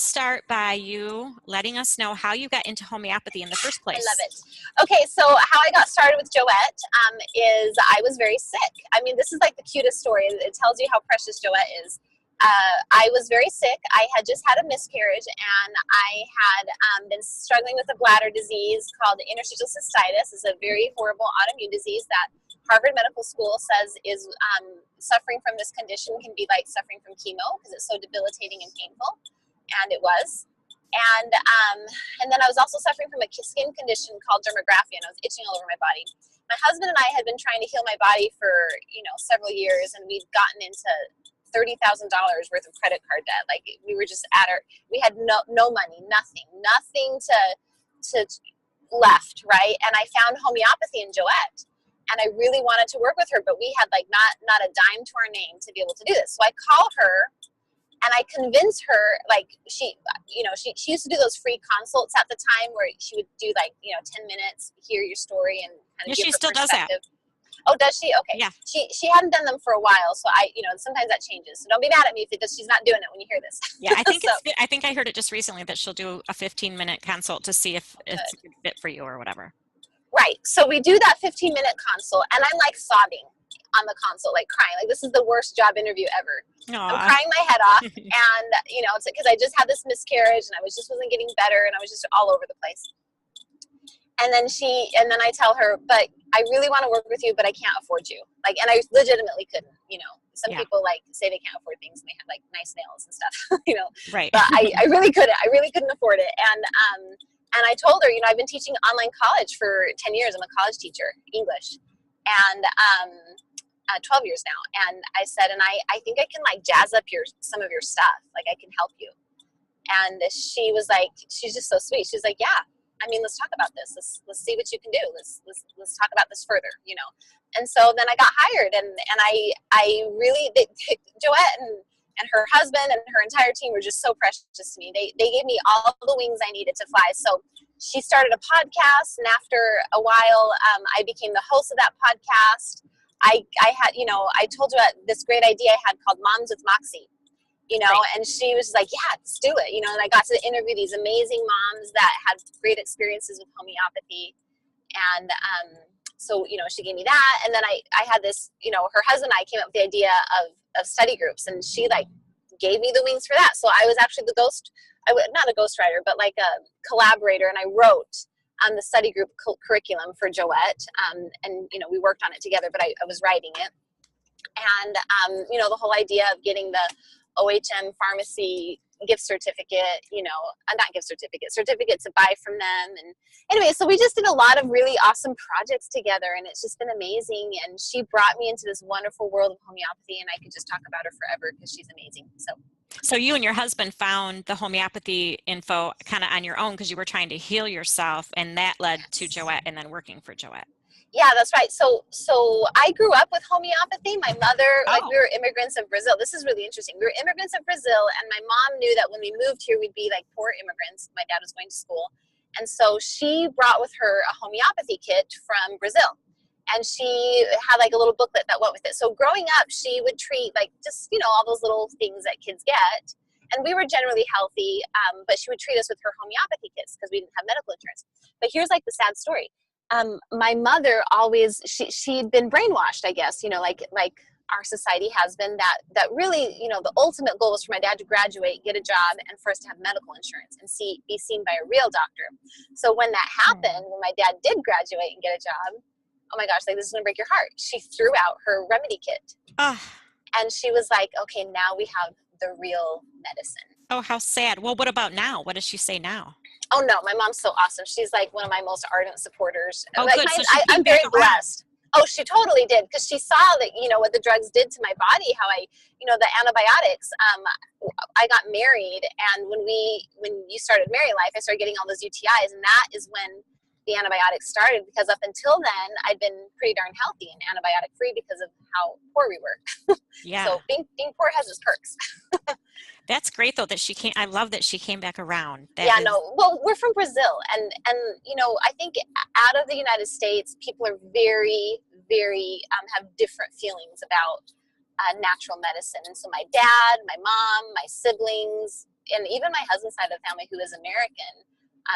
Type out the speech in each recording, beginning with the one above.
start by you letting us know how you got into homeopathy in the first place. I love it. Okay, so how I got started with Joette is I was very sick. I mean, this is like the cutest story. It tells you how precious Joette is. I was very sick. I had just had a miscarriage, and I had been struggling with a bladder disease called interstitial cystitis. It's a very horrible autoimmune disease that Harvard Medical School says is suffering from this condition can be like suffering from chemo because it's so debilitating and painful, and it was. And then I was also suffering from a skin condition called dermography, and I was itching all over my body. My husband and I had been trying to heal my body for several years, and we'd gotten into $30,000 worth of credit card debt. Like we were just we had no money, nothing to left, right? And I found homeopathy in Joette, and I really wanted to work with her, but we had like not a dime to our name to be able to do this. So I called her, and I convinced her, like she used to do those free consults at the time where she would do like 10 minutes, hear your story, and kind of give her perspective. She still does that. Oh, does she? Okay. Yeah. She hadn't done them for a while, so sometimes that changes. So don't be mad at me because she's not doing it when you hear this. Yeah, I think I think I heard it just recently that she'll do a 15-minute consult to see if it's a good fit for you or whatever. Right. So we do that 15-minute consult, and I'm like sobbing on the consult, like crying. Like this is the worst job interview ever. Aww. I'm crying my head off, and it's because I just had this miscarriage, and I wasn't getting better, and I was just all over the place. And then I tell her, but I really want to work with you, but I can't afford you. Like, and I legitimately couldn't, some people like say they can't afford things and they have like nice nails and stuff, Right. But I really couldn't afford it. And I told her, I've been teaching online college for 10 years. I'm a college teacher, English, and 12 years now. And I said, and I think I can like jazz up some of your stuff. Like I can help you. And she was like, she's just so sweet. She's like, yeah. I mean, let's talk about this. Let's see what you can do. Let's talk about this further, And so then I got hired, and I really Joette and her husband and her entire team were just so precious to me. They gave me all the wings I needed to fly. So she started a podcast, and after a while, I became the host of that podcast. I had I told you about this great idea I had called Moms with Moxie. Right. And she was like, yeah, let's do it. And I got to interview these amazing moms that had great experiences with homeopathy. And so, she gave me that. And then I had this, her husband and I came up with the idea of study groups, and she like gave me the wings for that. So I was actually not a ghostwriter, but like a collaborator. And I wrote the study group curriculum for Joette. And we worked on it together, but I was writing it. And, the whole idea of getting the OHM pharmacy gift certificate, certificate to buy from them. And anyway, so we just did a lot of really awesome projects together, and it's just been amazing. And she brought me into this wonderful world of homeopathy, and I could just talk about her forever because she's amazing. So you and your husband found the homeopathy info kind of on your own because you were trying to heal yourself, and that led to Joette and then working for Joette. Yeah, that's right. So I grew up with homeopathy. My mother, we were immigrants of Brazil. This is really interesting. We were immigrants of Brazil, and my mom knew that when we moved here, we'd be like poor immigrants. My dad was going to school. And so she brought with her a homeopathy kit from Brazil. And she had like a little booklet that went with it. So growing up, she would treat like just, all those little things that kids get. And we were generally healthy, but she would treat us with her homeopathy kits because we didn't have medical insurance. But here's like the sad story. My mother always, she'd been brainwashed, I guess, like our society has been, that really, the ultimate goal was for my dad to graduate, get a job, and for us to have medical insurance and be seen by a real doctor. So when that happened, when my dad did graduate and get a job, oh my gosh, like this is going to break your heart. She threw out her remedy kit. And she was like, okay, now we have the real medicine. Oh, how sad. Well, what about now? What does she say now? Oh no, my mom's so awesome. She's like one of my most ardent supporters. Oh, like good. I'm very blessed. Oh, she totally did, because she saw that, what the drugs did to my body, how the antibiotics. I got married, and when you started married life, I started getting all those UTIs, and that is when the antibiotics started, because up until then, I'd been pretty darn healthy and antibiotic free because of how poor we were. Yeah. So being poor has its perks. That's great though that she came. I love that she came back around. Well, we're from Brazil, and I think out of the United States, people are very, very have different feelings about natural medicine. And so my dad, my mom, my siblings, and even my husband's side of the family, who is American,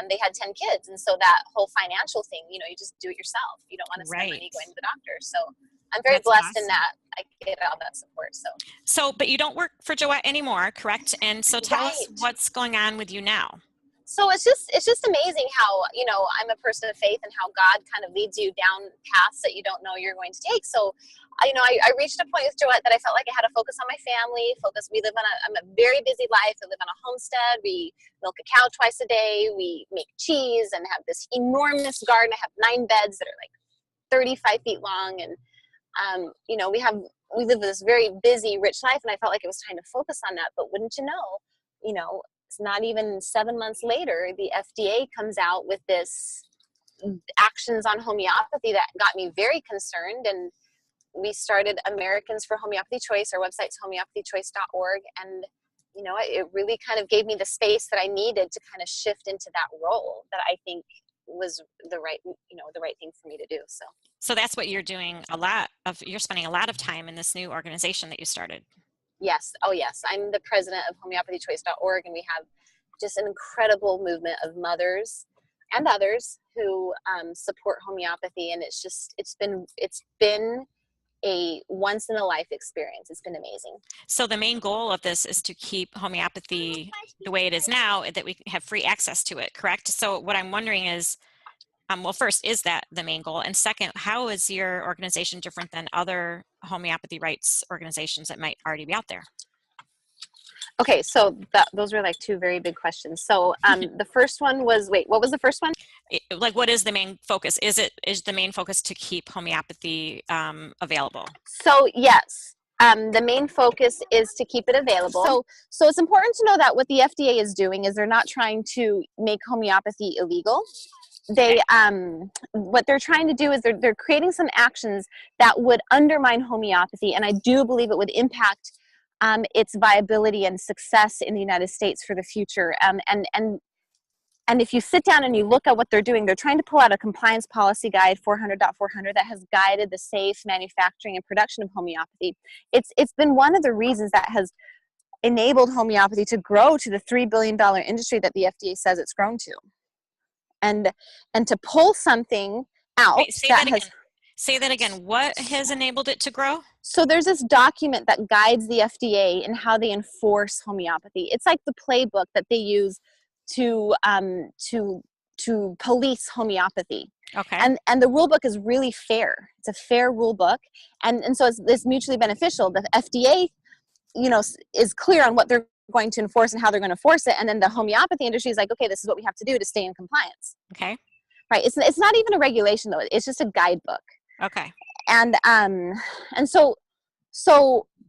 they had 10 kids. And so that whole financial thing, you just do it yourself. You don't want to spend money going to the doctor. So I'm very blessed in that I get all that support. So, but you don't work for Joette anymore, correct? And so tell us what's going on with you now. So it's just amazing how, I'm a person of faith, and how God kind of leads you down paths that you don't know you're going to take. So, I reached a point with Joette that I felt like I had to focus on my family, I'm a very busy life. I live on a homestead. We milk a cow twice a day. We make cheese and have this enormous garden. I have 9 beds that are like 35 feet long. And, we live this very busy, rich life. And I felt like it was time to focus on that. But wouldn't you know, it's not even 7 months later, the FDA comes out with this actions on homeopathy that got me very concerned. And we started Americans for Homeopathy Choice. Our website's homeopathychoice.org. And, it really kind of gave me the space that I needed to kind of shift into that role that I think was the right thing for me to do. So that's what you're doing you're spending a lot of time in this new organization that you started. Yes. Oh, yes. I'm the president of homeopathychoice.org, and we have just an incredible movement of mothers and others who support homeopathy. And it's been a once in a life experience. It's been amazing. So the main goal of this is to keep homeopathy the way it is now, that we have free access to it, correct? So what I'm wondering is, well, first, is that the main goal? And second, how is your organization different than other homeopathy rights organizations that might already be out there? Okay, so those are like 2 very big questions. So the first one was, what was the first one? What is the main focus? Is the main focus to keep homeopathy available? So yes, the main focus is to keep it available. So it's important to know that what the FDA is doing is they're not trying to make homeopathy illegal. They what they're trying to do is they're creating some actions that would undermine homeopathy, and I do believe it would impact its viability and success in the United States for the future. And if you sit down and you look at what they're doing, they're trying to pull out a compliance policy guide 400.400 that has guided the safe manufacturing and production of homeopathy. It's been one of the reasons that has enabled homeopathy to grow to the $3 billion industry that the FDA says it's grown to. And to pull something out. Wait, say that again. What has enabled it to grow? So there's this document that guides the FDA in how they enforce homeopathy. It's like the playbook that they use to police homeopathy. Okay. And the rule book is really fair. It's a fair rule book. And so it's mutually beneficial. The FDA, is clear on what they're going to enforce and how they're going to enforce it. And then the homeopathy industry is like, okay, this is what we have to do to stay in compliance. Okay. Right. It's not even a regulation though. It's just a guidebook. Okay. And so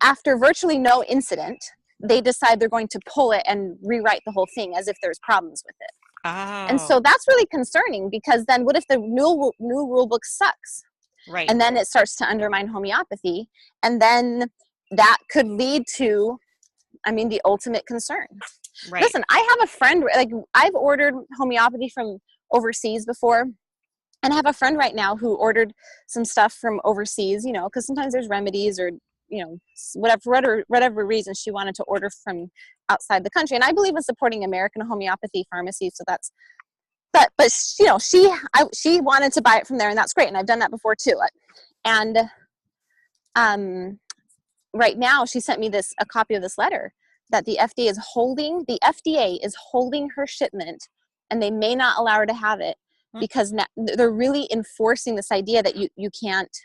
after virtually no incident, they decide they're going to pull it and rewrite the whole thing as if there's problems with it. Oh. And so that's really concerning, because then what if the new rule book sucks? Right. And then it starts to undermine homeopathy, and then that could lead to, the ultimate concern. Right. Listen, I have a friend, like I've ordered homeopathy from overseas before, and I have a friend right now who ordered some stuff from overseas, because sometimes there's remedies or, whatever reason she wanted to order from outside the country. And I believe in supporting American homeopathy pharmacies. So but she wanted to buy it from there, and that's great. And I've done that before too. And right now she sent me a copy of this letter that the FDA is holding her shipment, and they may not allow her to have it because now they're really enforcing this idea that you can't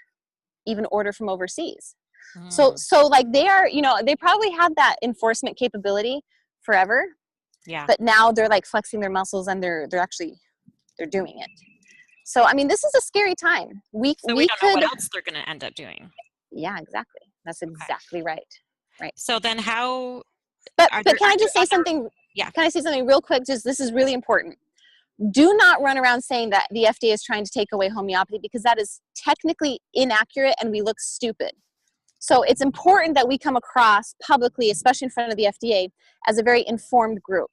even order from overseas. So like they are, they probably had that enforcement capability forever. Yeah. But now they're like flexing their muscles, and they're doing it. So this is a scary time. We don't know what else they're going to end up doing. Yeah, exactly. That's exactly right. Right. So then how? But can I just say something? Yeah. Can I say something real quick? Just this is really important. Do not run around saying that the FDA is trying to take away homeopathy, because that is technically inaccurate and we look stupid. So it's important that we come across publicly, especially in front of the FDA, as a very informed group.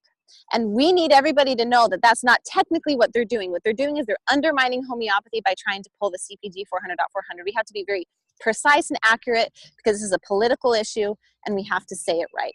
And we need everybody to know that that's not technically what they're doing. What they're doing is they're undermining homeopathy by trying to pull the CPG 400.400. We have to be very precise and accurate, because this is a political issue and we have to say it right.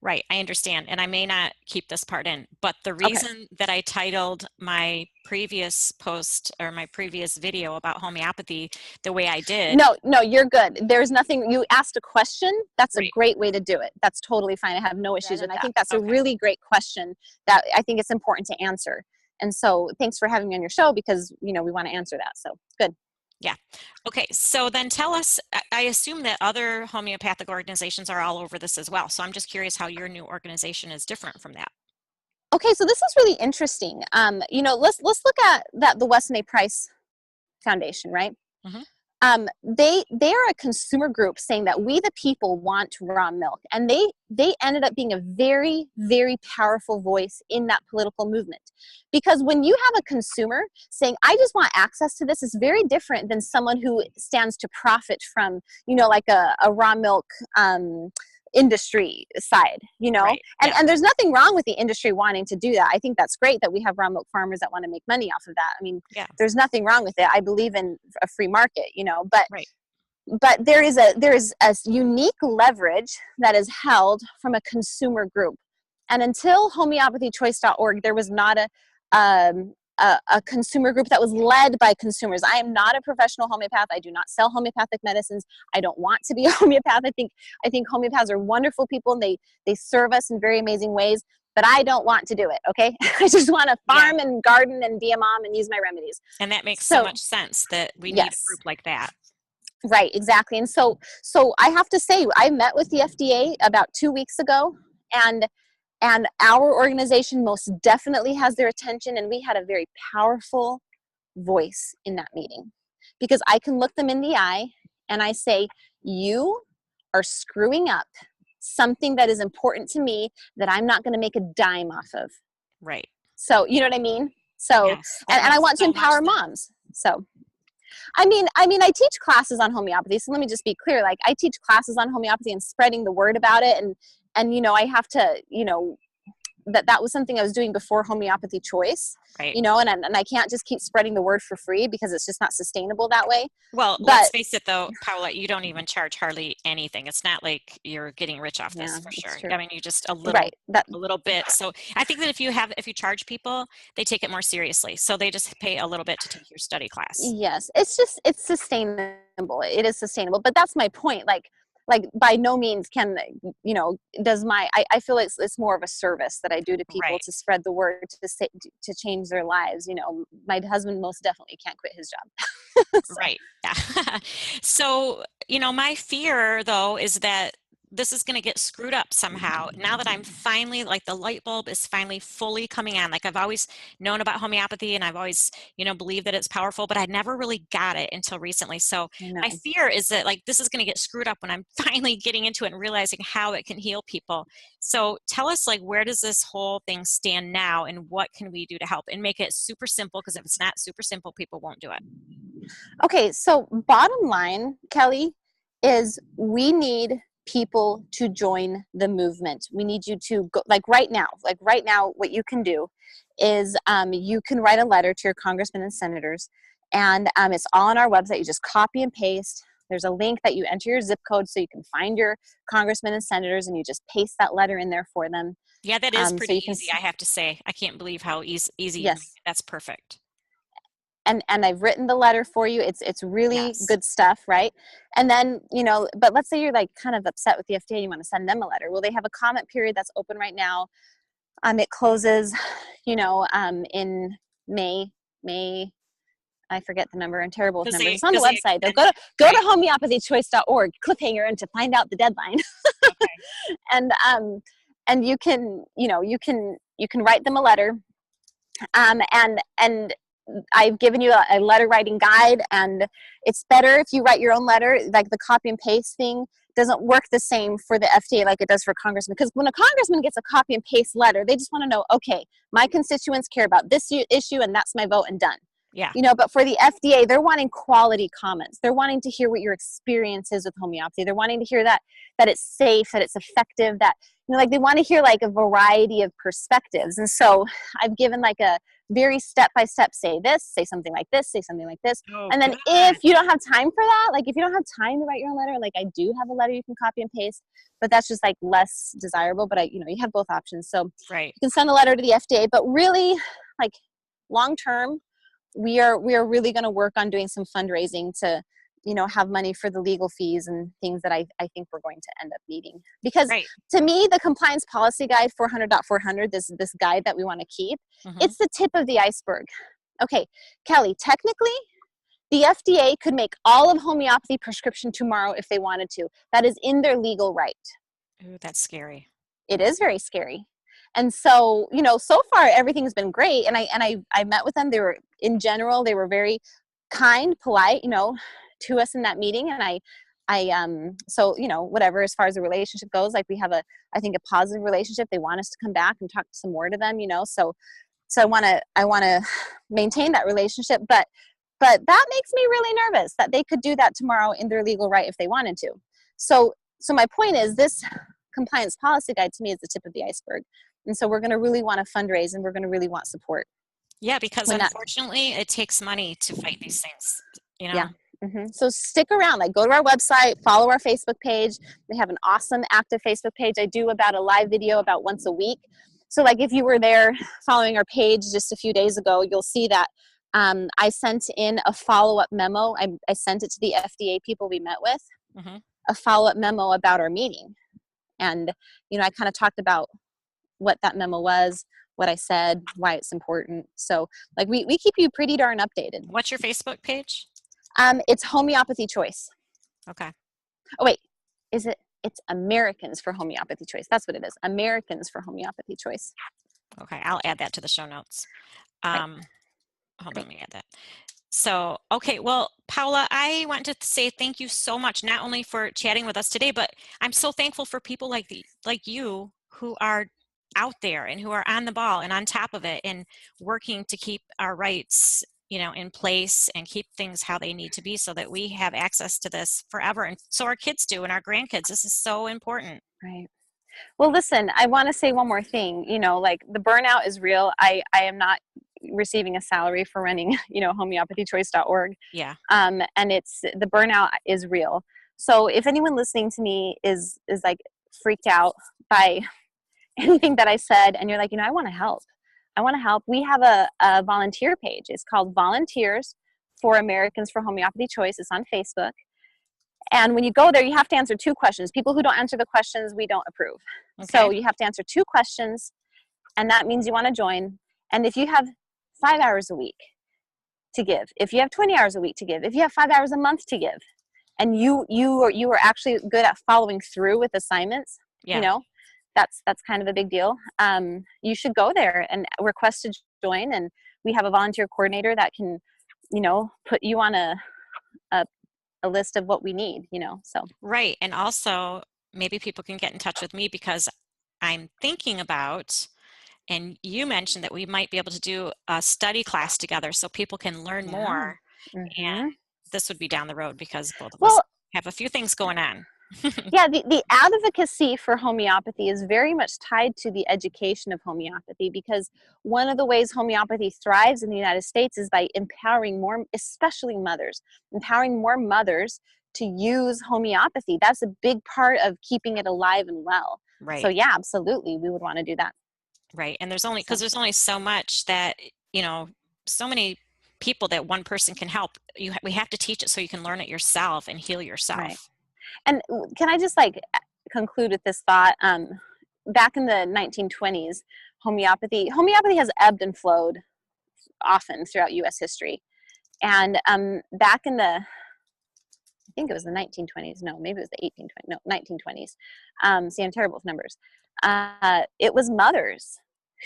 Right, I understand. And I may not keep this part in, but the Okay. reason that I titled my previous post or my previous video about homeopathy the way I did. No, no, you're good. There's nothing, you asked a question. That's a Right. great way to do it. That's totally fine. I have no issues with that. I think that's a Okay. really great question that I think it's important to answer. And so thanks for having me on your show because, you know, we want to answer that. So good. Yeah. Okay. So then tell us, I assume that other homeopathic organizations are all over this as well. So I'm just curious how your new organization is different from that. Okay, so this is really interesting. You know, let's look at that the Weston A. Price Foundation, right? Hmm. They are a consumer group saying that we the people want raw milk, and they ended up being a very very powerful voice in that political movement, because when you have a consumer saying I just want access to this is very different than someone who stands to profit from, you know, like a raw milk industry side, you know. Right. and Yeah. and there's nothing wrong with the industry wanting to do that. I think that's great that we have raw milk farmers that want to make money off of that. I mean, Yeah. there's nothing wrong with it. I believe in a free market, you know, Right. but there is a unique leverage that is held from a consumer group. And until homeopathychoice.org, there was not a consumer group that was led by consumers. I am not a professional homeopath. I do not sell homeopathic medicines. I don't want to be a homeopath. I think homeopaths are wonderful people, and they serve us in very amazing ways. But I don't want to do it. Okay, I just want to Yeah. farm and garden and be a mom and use my remedies. And that makes so So much sense that we need a yes, group like that. right, exactly. And so I have to say, I met with the FDA about 2 weeks ago, and our organization most definitely has their attention, and we had a very powerful voice in that meeting, because I can look them in the eye and I say, you are screwing up something that is important to me that I'm not going to make a dime off of. Right. So you know what I mean? So Yes. and That I makes want to so much empower sense. moms. So I mean, I teach classes on homeopathy. So let me just be clear. Like, I teach classes on homeopathy and spreading the word about it. And, you know, I have to, you know, that was something I was doing before Homeopathy Choice, Right. you know, and I can't just keep spreading the word for free because it's just not sustainable that way. Well, let's But face it though, Paola, you don't even charge hardly anything. It's not like you're getting rich off yeah, this for it's sure. true. I mean, you just Right. That, a little bit. So I think that if you charge people, they take it more seriously. So they just pay a little bit to take your study class. yes, it's sustainable. It is sustainable. But that's my point. Like by no means can, you know, I feel it's more of a service that I do to people Right. to spread the word, to change their lives. You know, my husband most definitely can't quit his job. So Right. Yeah. So, my fear though is that this is going to get screwed up somehow. Now that I'm finally, like, the light bulb is finally fully coming on. Like, I've always known about homeopathy and I've always, believed that it's powerful, but I never really got it until recently. So I my know. fear is that, like, this is going to get screwed up when I'm finally getting into it and realizing how it can heal people. So tell us, like, where does this whole thing stand now and what can we do to help and make it super simple? Because if it's not super simple, people won't do it. Okay, so bottom line, Kelly, is we need people to join the movement. We need you to go, like right now, what you can do is you can write a letter to your congressmen and senators, and it's all on our website. You just copy and paste. There's a link that you enter your zip code so you can find your congressmen and senators, and you just paste that letter in there for them. Yeah, that is So pretty you can, easy, I have to say. I can't believe how easy you make yes. it. That's perfect. And I've written the letter for you. It's really Yes. good stuff, right? And then, you know, but let's say you're like kind of upset with the FDA, you want to send them a letter. Well, they have a comment period that's open right now. It closes, you know, in May. I forget the number. I'm terrible with numbers. It's on the Does they website. They'll extend it? go to Right. homeopathychoice.org, cliffhanger, and to find out the deadline. Okay. and you can, you can write them a letter. And I've given you a letter writing guide, and it's better if you write your own letter. Like, the copy and paste thing doesn't work the same for the FDA like it does for congressmen. Because when a congressman gets a copy and paste letter, they just want to know, okay, my constituents care about this issue, and that's my vote, and done. Yeah. You know, but for the FDA, they're wanting quality comments. They're wanting to hear what your experience is with homeopathy. They're wanting to hear that it's safe, that it's effective, that, you know, like, they want to hear like a variety of perspectives. And so I've given like a very step-by-step, say this, say something like this, say something like this. Oh, And then good. if you don't have time for that, like if you don't have time to write your own letter, like I do have a letter you can copy and paste, but that's just like less desirable. But you have both options. So Right. you can send a letter to the FDA, but really like long term, we are really going to work on doing some fundraising to, have money for the legal fees and things that I think we're going to end up needing. Because Right. to me, the compliance policy guide 400.400, this guide that we want to keep, it's the tip of the iceberg. Okay, Kelly, technically, the FDA could make all of homeopathy prescription tomorrow if they wanted to. That is in their legal right. Ooh, that's scary. It is very scary. And so, so far everything's been great. And I met with them. In general, they were very kind, polite, to us in that meeting. And so, whatever, as far as the relationship goes, like we have I think a positive relationship. They want us to come back and talk some more to them, so I want to maintain that relationship. But that makes me really nervous that they could do that tomorrow in their legal right if they wanted to. So my point is, this compliance policy guide to me is the tip of the iceberg. And so we're going to really want to fundraise, and we're going to really want support. Yeah, because unfortunately it takes money to fight these things, Yeah. So stick around, like go to our website, follow our Facebook page. We have an awesome active Facebook page. I do about a live video about once a week. So like if you were there following our page just a few days ago, you'll see that I sent in a follow-up memo. I sent it to the FDA people we met with, a follow-up memo about our meeting. And, I kind of talked about what that memo was, what I said, why it's important. So like we keep you pretty darn updated. What's your Facebook page? It's Homeopathy Choice. Okay. Oh, wait, it's Americans for Homeopathy Choice. That's what it is. Americans for Homeopathy Choice. Okay. I'll add that to the show notes. Right. Hold on, let me add that. So, okay. Well, Paola, I want to say thank you so much, not only for chatting with us today, but I'm so thankful for people like you who are out there and who are on the ball and on top of it and working to keep our rights in place and keep things how they need to be so that we have access to this forever. And so our kids do and our grandkids. This is so important. Right. Well, listen, I want to say one more thing. Like the burnout is real. I am not receiving a salary for running, homeopathychoice.org. Yeah. And the burnout is real. So if anyone listening to me is like freaked out by anything that I said, and you're like, I want to help. We have a volunteer page. It's called Volunteers for Americans for Homeopathy Choice. It's on Facebook. And when you go there, you have to answer 2 questions. People who don't answer the questions, we don't approve. Okay. So you have to answer 2 questions, and that means you want to join. And if you have 5 hours a week to give, if you have 20 hours a week to give, if you have 5 hours a month to give, and you are actually good at following through with assignments, that's kind of a big deal. You should go there and request to join, and we have a volunteer coordinator that can, put you on a list of what we need, so. Right. And also maybe people can get in touch with me because I'm thinking about, and you mentioned that we might be able to do a study class together so people can learn more. And this would be down the road because both of us have a few things going on. Yeah, the advocacy for homeopathy is very much tied to the education of homeopathy, because one of the ways homeopathy thrives in the United States is by empowering more, especially mothers, to use homeopathy. That's a big part of keeping it alive and well. Right. So yeah, absolutely, we would want to do that. Right. And there's only so much that, so many people that one person can help. We have to teach it so you can learn it yourself and heal yourself. Right. And can I just conclude with this thought? Back in the 1920s, homeopathy has ebbed and flowed often throughout U.S. history. And back in I think it was the 1920s. No, maybe it was the 1820s. No, 1920s. See, I'm terrible with numbers. It was mothers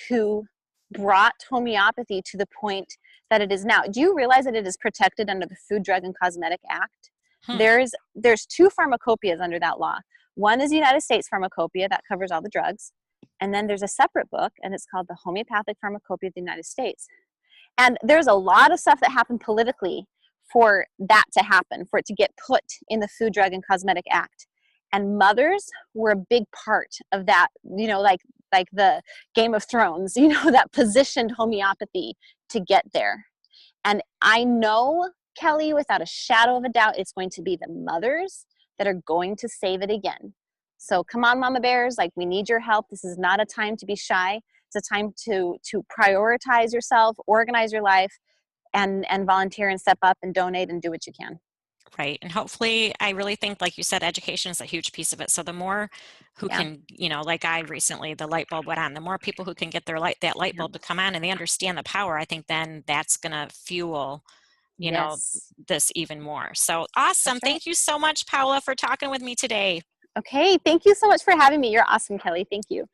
who brought homeopathy to the point that it is now. Do you realize that it is protected under the Food, Drug, and Cosmetic Act? There's 2 pharmacopoeias under that law. One is the United States Pharmacopoeia that covers all the drugs. And then there's a separate book, and it's called the Homeopathic Pharmacopoeia of the United States. And there's a lot of stuff that happened politically for that to happen, for it to get put in the Food, Drug, and Cosmetic Act. And mothers were a big part of that, like the Game of Thrones, you know, that positioned homeopathy to get there. And I know, Kelly, without a shadow of a doubt, it's going to be the mothers that are going to save it again. So come on, mama bears, like, we need your help. This is not a time to be shy. It's a time to prioritize yourself, organize your life, and volunteer and step up and donate and do what you can. Right. And hopefully, I really think, like you said, education is a huge piece of it. So the more who Yeah. can, like I recently, the light bulb went on, the more people who can get that light Yeah. bulb to come on and they understand the power, I think then that's going to fuel, Yes. this even more. So awesome. That's right. Thank you so much, Paola, for talking with me today. Okay. Thank you so much for having me. You're awesome, Kelly. Thank you.